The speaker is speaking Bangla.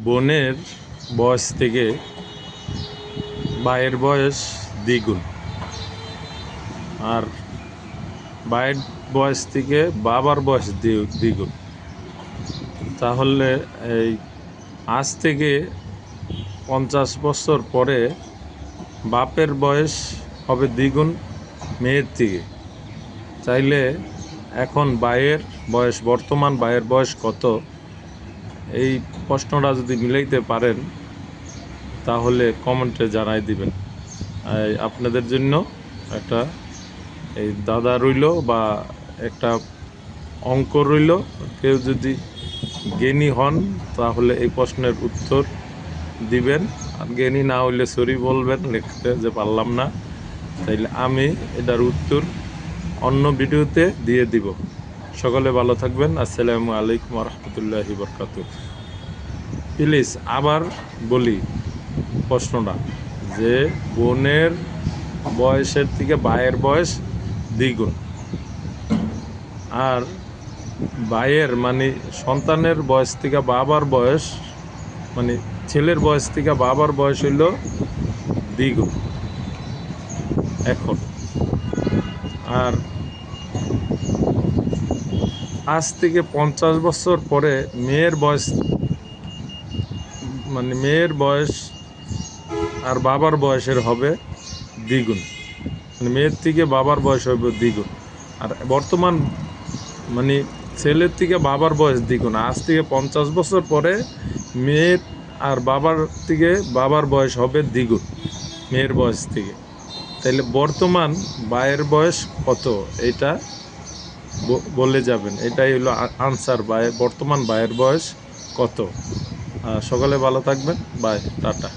বোনের বয়স থেকে ভাইয়ের বয়স দ্বিগুণ, আর ভাইয়ের বয়স থেকে বাবার বয়স দ্বিগুণ। তাহলে এই আজ থেকে 50 বছর পরে বাপের বয়স হবে দ্বিগুণ মেয়ের থেকে। চাইলে এখন বর্তমান ভাইয়ের বয়স কত, এই প্রশ্নটা যদি মিলাইতে পারেন তাহলে কমেন্টে জানাই দিবেন। আপনাদের জন্য একটা এই দাদা রইল বা একটা অঙ্ক রইল। কেউ যদি জ্ঞানী হন তাহলে এই প্রশ্নের উত্তর দিবেন, আর জ্ঞানী না হইলে সরি বলবেন লিখতে যে পারলাম না, তাইলে আমি এটার উত্তর অন্য ভিডিওতে দিয়ে দিব। সকলে ভালো থাকবেন। আসসালামু আলাইকুম রহমতুল্লাহি বরকাতুহ। প্লিজ আবার বলি প্রশ্নটা, যে বোনের বয়সের থেকে ভাইয়ের বয়স দ্বিগুণ, আর ভাইয়ের মানে সন্তানের বয়স থেকে বাবার বয়স, মানে ছেলের বয়স থেকে বাবার বয়স হইল দ্বিগুণ এখন। আর আজ থেকে 50 বছর পরে মেয়ের বয়স আর বাবার বয়সের হবে দ্বিগুণ, মানে মেয়ের থেকে বাবার বয়স হবে দ্বিগুণ। আর বর্তমান মানে ছেলের থেকে বাবার বয়স দ্বিগুণ। আজ থেকে 50 বছর পরে মেয়ের আর বাবার থেকে বাবার বয়স হবে দ্বিগুণ মেয়ের বয়স থেকে। তাইলে বর্তমান ভাইয়ের বয়স কত, এটা বলে যাবেন। এটাই হলো আনসার, বর্তমান ভাইয়ের বয়স কত। সকলে ভালো থাকবেন। Bye, tata.